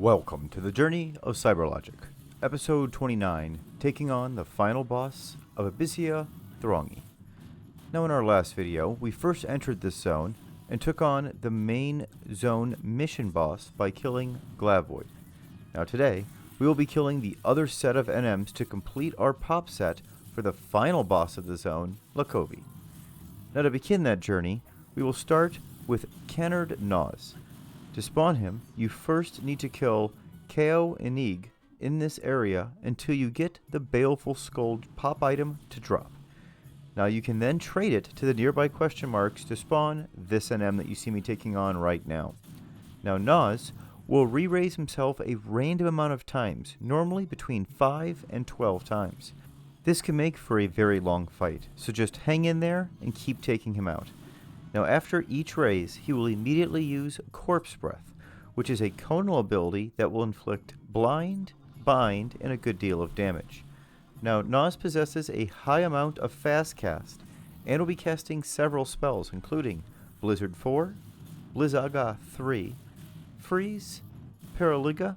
Welcome to the journey of CyberLogic, episode 29, taking on the final boss of Abyssea-Tahrongi. Now in our last video, we first entered this zone and took on the main zone mission boss by killing Lacovie. Now today, we will be killing the other set of NMs to complete our pop set for the final boss of the zone, Lacovie. Now to begin that journey, we will start with Canard Naz. To spawn him, you first need to kill Ko and Eeg in this area until you get the Baleful Skull pop item to drop. Now you can then trade it to the nearby question marks to spawn this NM that you see me taking on right now. Now Naz will re-raise himself a random amount of times, normally between 5 and 12 times. This can make for a very long fight, so just hang in there and keep taking him out. Now after each raise, he will immediately use Corpse Breath, which is a conal ability that will inflict blind, bind, and a good deal of damage. Now Naz possesses a high amount of fast cast, and will be casting several spells including Blizzard 4, Blizzaga 3, Freeze, Paraliga,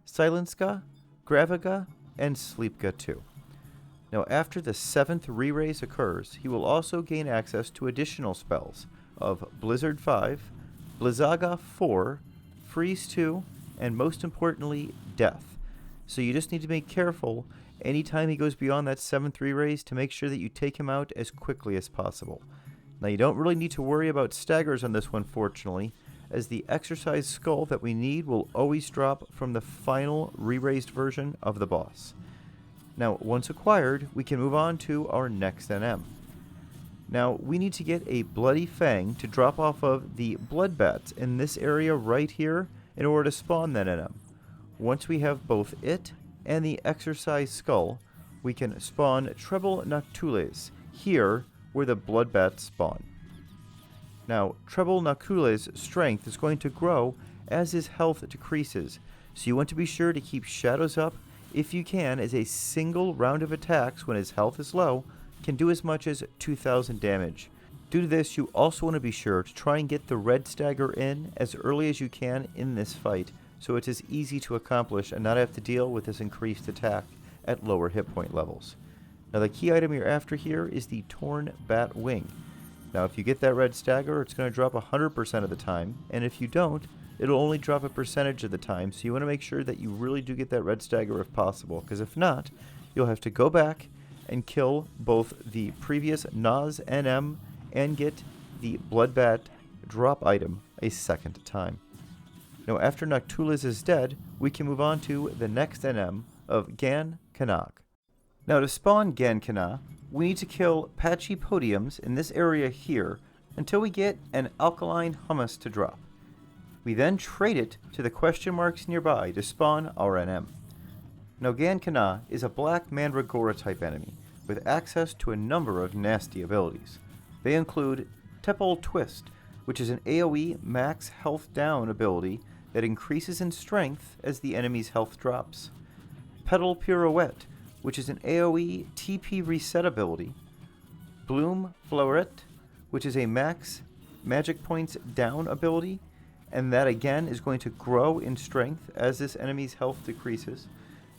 Silenska, Graviga, and Sleepga 2. Now after the 7th re-raise occurs, he will also gain access to additional spells of Blizzard 5, Blizzaga 4, Freeze 2, and most importantly, Death. So you just need to be careful anytime he goes beyond that 7th re-raise to make sure that you take him out as quickly as possible. Now you don't really need to worry about staggers on this one, fortunately, as the exercise skull that we need will always drop from the final re-raised version of the boss. Now once acquired, we can move on to our next NM. Now, we need to get a Bloody Fang to drop off of the Blood Bats in this area right here in order to spawn that NM. Once we have both it and the Exercise Skull, we can spawn Treble Noctules here where the Blood Bats spawn. Now, Treble Noctules' strength is going to grow as his health decreases, so you want to be sure to keep Shadows up if you can, as a single round of attacks when his health is low can do as much as 2,000 damage. Due to this, you also want to be sure to try and get the red stagger in as early as you can in this fight, so it's as easy to accomplish and not have to deal with this increased attack at lower hit point levels. Now the key item you're after here is the Torn Bat Wing. Now if you get that red stagger, it's going to drop 100% of the time, and if you don't, it'll only drop a percentage of the time, so you want to make sure that you really do get that red stagger if possible, because if not, you'll have to go back and kill both the previous Naz NM and get the Bloodbat drop item a second time. Now after Noctules is dead, we can move on to the next NM of Gan Kanag. Now to spawn Gan Kanag, we need to kill Patchy Podiums in this area here until we get an Alkaline Hummus to drop. We then trade it to the question marks nearby to spawn our NM. Now Gan Kanag is a Black Mandragora type enemy with access to a number of nasty abilities. They include Tepal Twist, which is an AoE max health down ability that increases in strength as the enemy's health drops. Petal Pirouette, which is an AoE TP reset ability. Bloom Floweret, which is a max magic points down ability, and that again is going to grow in strength as this enemy's health decreases.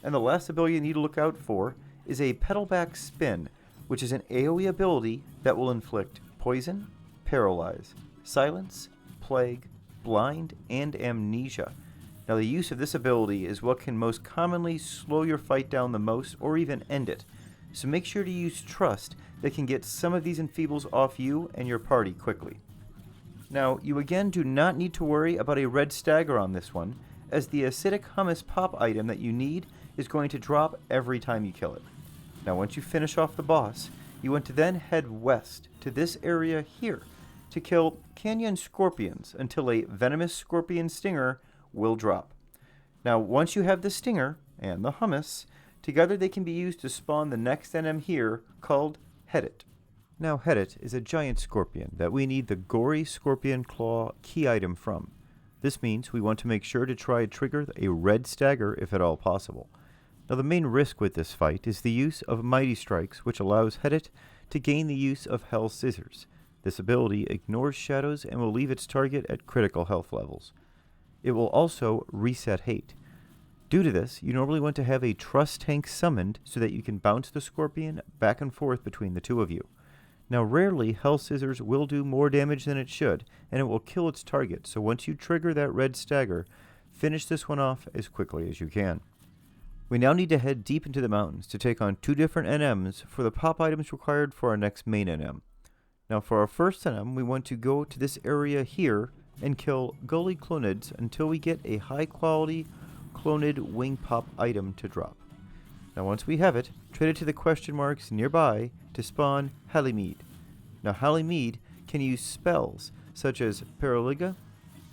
And the last ability you need to look out for is a Petalback Spin, which is an AoE ability that will inflict poison, paralyze, silence, plague, blind, and amnesia. Now the use of this ability is what can most commonly slow your fight down the most or even end it, so make sure to use Trust that can get some of these enfeebles off you and your party quickly. Now you again do not need to worry about a red stagger on this one, as the Acidic Hummus pop item that you need is going to drop every time you kill it. Now once you finish off the boss, you want to then head west to this area here to kill Canyon Scorpions until a Venomous Scorpion Stinger will drop. Now once you have the Stinger and the Hummus, together they can be used to spawn the next NM here called Hedit. Now Hedit is a giant scorpion that we need the Gory Scorpion Claw key item from. This means we want to make sure to try and trigger a red stagger if at all possible. Now the main risk with this fight is the use of Mighty Strikes, which allows Hedit to gain the use of Hell Scissors. This ability ignores shadows and will leave its target at critical health levels. It will also reset hate, Due to this, you normally want to have a trust tank summoned so that you can bounce the scorpion back and forth between the two of you. Now rarely, Hell Scissors will do more damage than it should, and it will kill its target, so once you trigger that red stagger, finish this one off as quickly as you can. We now need to head deep into the mountains to take on 2 different NMs for the pop items required for our next main NM. Now for our first NM, we want to go to this area here and kill Gully Clonids until we get a high quality Clonid wing pop item to drop. Now once we have it, trade it to the question marks nearby to spawn Halimede. Now Halimede can use spells such as Paraliga,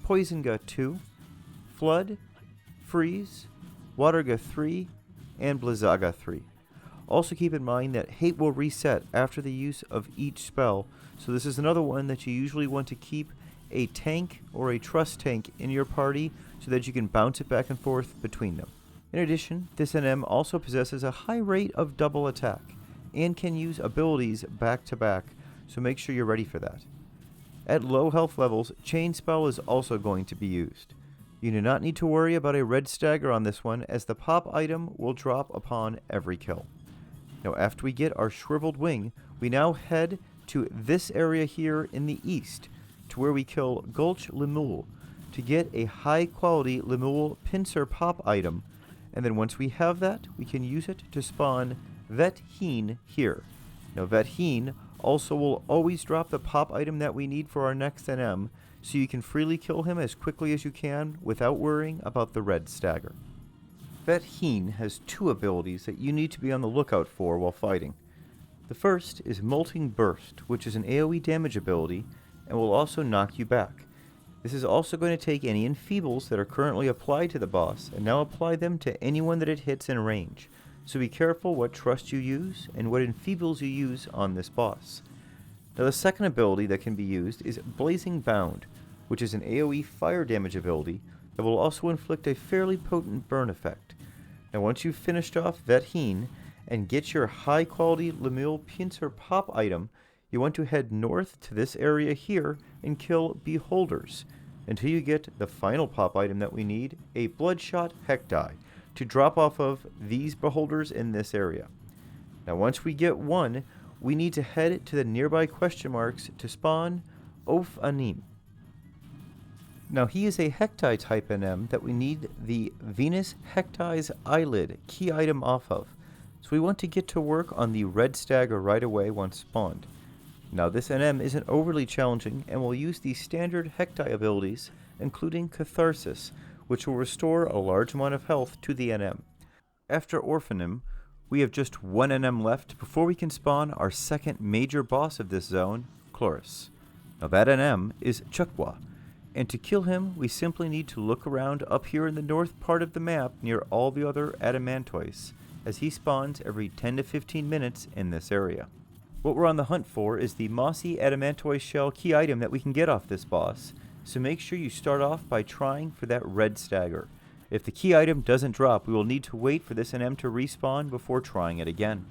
Poisonga 2, Flood, Freeze, Waterga 3, and Blizzaga 3. Also keep in mind that Hate will reset after the use of each spell, so this is another one that you usually want to keep a tank or a trust tank in your party so that you can bounce it back and forth between them. In addition, this NM also possesses a high rate of double attack and can use abilities back to back, so make sure you're ready for that. At low health levels, Chain Spell is also going to be used. You do not need to worry about a red stagger on this one, as the pop item will drop upon every kill. Now after we get our Shriveled Wing, we now head to this area here in the east, to where we kill Gulch Lemul to get a high quality Lemul pincer pop item, and then once we have that, we can use it to spawn Vetheen here. Now Vetheen also will always drop the pop item that we need for our next NM, so you can freely kill him as quickly as you can without worrying about the red stagger. Vetheen has 2 abilities that you need to be on the lookout for while fighting. The first is Molting Burst, which is an AoE damage ability and will also knock you back. This is also going to take any enfeebles that are currently applied to the boss and now apply them to anyone that it hits in range. So be careful what trust you use and what enfeebles you use on this boss. Now the second ability that can be used is Blazing Bound, which is an AoE fire damage ability that will also inflict a fairly potent burn effect. Now once you've finished off Vetheen and get your high quality Lemul Pincer pop item, you want to head north to this area here and kill Beholders until you get the final pop item that we need, a Bloodshot Hektai, to drop off of these Beholders in this area. Now once we get one, we need to head to the nearby question marks to spawn Oaf Anim. Now he is a Hektai type NM that we need the Venus Hektai's Eyelid key item off of, so we want to get to work on the red stagger right away once spawned. Now this NM isn't overly challenging and will use the standard Hektai abilities, including Catharsis, which will restore a large amount of health to the NM. After Orphanim, we have just 1 NM left before we can spawn our second major boss of this zone, Chloris. Now that NM is Chukwa, and to kill him we simply need to look around up here in the north part of the map near all the other Adamantois, as he spawns every 10 to 15 minutes in this area. What we're on the hunt for is the mossy Adamantois shell key item that we can get off this boss, so make sure you start off by trying for that red stagger. If the key item doesn't drop, we will need to wait for this NM to respawn before trying it again.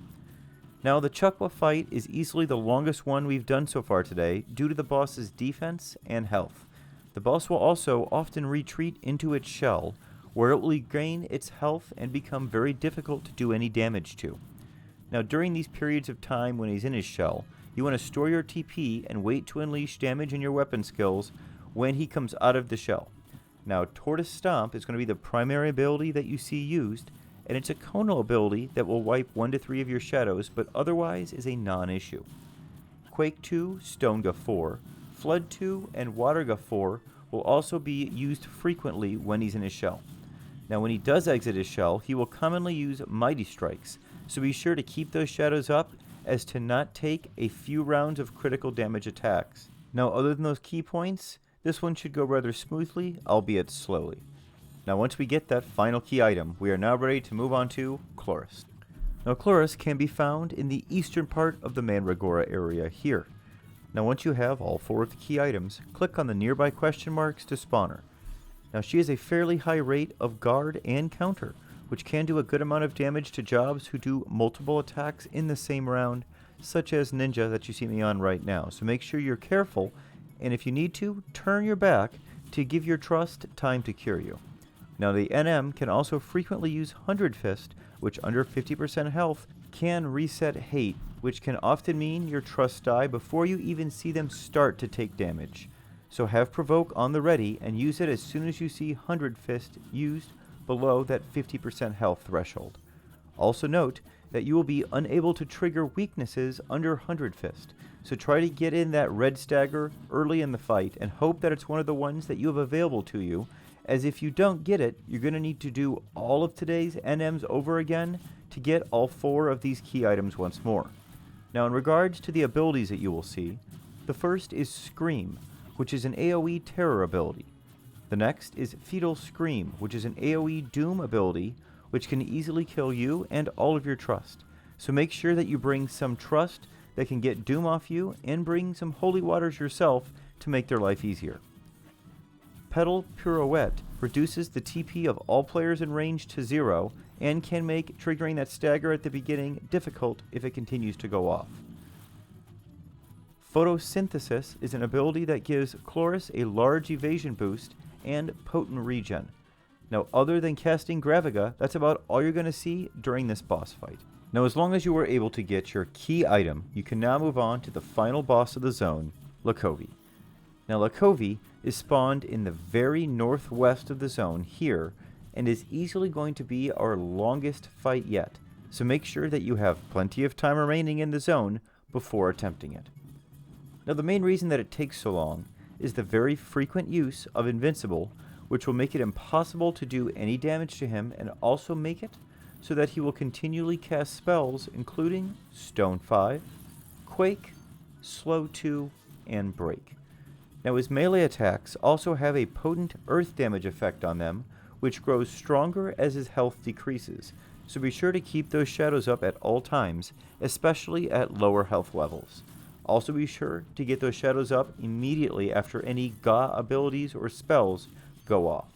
Now the Chukwa fight is easily the longest one we've done so far today due to the boss's defense and health. The boss will also often retreat into its shell, where it will regain its health and become very difficult to do any damage to. Now during these periods of time when he's in his shell, you want to store your TP and wait to unleash damage in your weapon skills when he comes out of the shell. Now Tortoise Stomp is going to be the primary ability that you see used, and it's a conal ability that will wipe 1 to 3 of your shadows, but otherwise is a non-issue. Quake 2, Stonega 4, Flood 2, and Waterga 4 will also be used frequently when he's in his shell. Now when he does exit his shell, he will commonly use Mighty Strikes, so be sure to keep those shadows up as to not take a few rounds of critical damage attacks. Now other than those key points, this one should go rather smoothly, albeit slowly. Now once we get that final key item, we are now ready to move on to Chloris. Now Chloris can be found in the eastern part of the Mandragora area here. Now once you have all 4 of the key items, click on the nearby question marks to spawn her. Now she has a fairly high rate of guard and counter, which can do a good amount of damage to jobs who do multiple attacks in the same round, such as Ninja that you see me on right now. So make sure you're careful, and if you need to, turn your back to give your trust time to cure you. Now the NM can also frequently use 100 Fist, which under 50% health can reset hate, which can often mean your trusts die before you even see them start to take damage. So have Provoke on the ready and use it as soon as you see 100 Fist used below that 50% health threshold. Also note that you will be unable to trigger weaknesses under 100 Fist, so try to get in that red stagger early in the fight and hope that it's one of the ones that you have available to you, as if you don't get it, you're going to need to do all of today's NMs over again to get all 4 of these key items once more. Now in regards to the abilities that you will see, the first is Scream, which is an AoE terror ability. The next is Fetal Scream, which is an AoE doom ability which can easily kill you and all of your trust. So make sure that you bring some trust that can get doom off you and bring some holy waters yourself to make their life easier. Pedal Pirouette reduces the TP of all players in range to 0 and can make triggering that stagger at the beginning difficult if it continues to go off. Photosynthesis is an ability that gives Chloris a large evasion boost and potent regen. Now, other than casting Graviga, that's about all you're going to see during this boss fight. Now, as long as you were able to get your key item, you can now move on to the final boss of the zone, Lacovie. Now, Lacovie is spawned in the very northwest of the zone here, and is easily going to be our longest fight yet, so make sure that you have plenty of time remaining in the zone before attempting it. Now, the main reason that it takes so long is the very frequent use of Invincible, which will make it impossible to do any damage to him and also make it so that he will continually cast spells including Stone 5, Quake, Slow 2, and Break. Now his melee attacks also have a potent earth damage effect on them, which grows stronger as his health decreases, so be sure to keep those shadows up at all times, especially at lower health levels. Also be sure to get those shadows up immediately after any GA abilities or spells go off.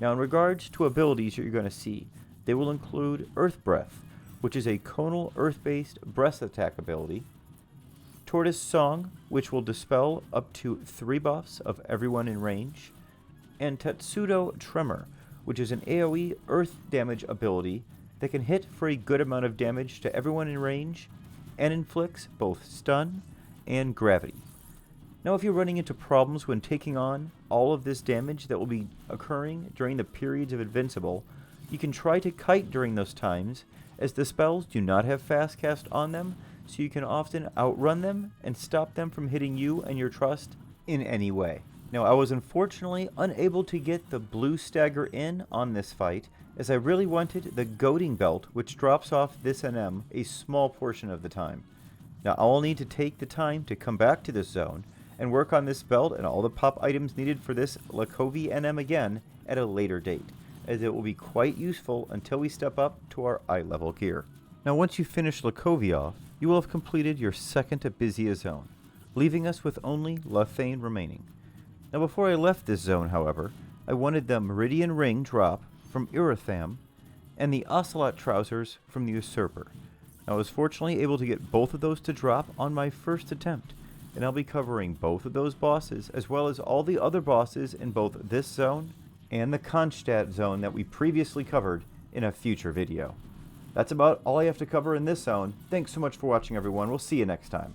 Now in regards to abilities that you're going to see, they will include Earth Breath, which is a conal earth-based breath attack ability, Tortoise Song, which will dispel up to 3 buffs of everyone in range, and Tetsudo Tremor, which is an AoE earth damage ability that can hit for a good amount of damage to everyone in range and inflicts both stun and gravity. Now if you're running into problems when taking on all of this damage that will be occurring during the periods of Invincible, you can try to kite during those times, as the spells do not have fast cast on them, so you can often outrun them and stop them from hitting you and your trust in any way. Now I was unfortunately unable to get the blue stagger in on this fight, as I really wanted the goading belt, which drops off this NM a small portion of the time. Now I will need to take the time to come back to this zone and work on this belt and all the pop items needed for this Lacovie NM again at a later date, as it will be quite useful until we step up to our eye level gear. Now once you finish Lacovie off, you will have completed your second Abyssea zone, leaving us with only Lethane remaining. Now before I left this zone, however, I wanted the Meridian Ring drop from Iratham and the Ocelot trousers from the Usurper. I was fortunately able to get both of those to drop on my first attempt, and I'll be covering both of those bosses as well as all the other bosses in both this zone and the Kronstadt zone that we previously covered in a future video. That's about all I have to cover in this zone. Thanks so much for watching, everyone. We'll see you next time.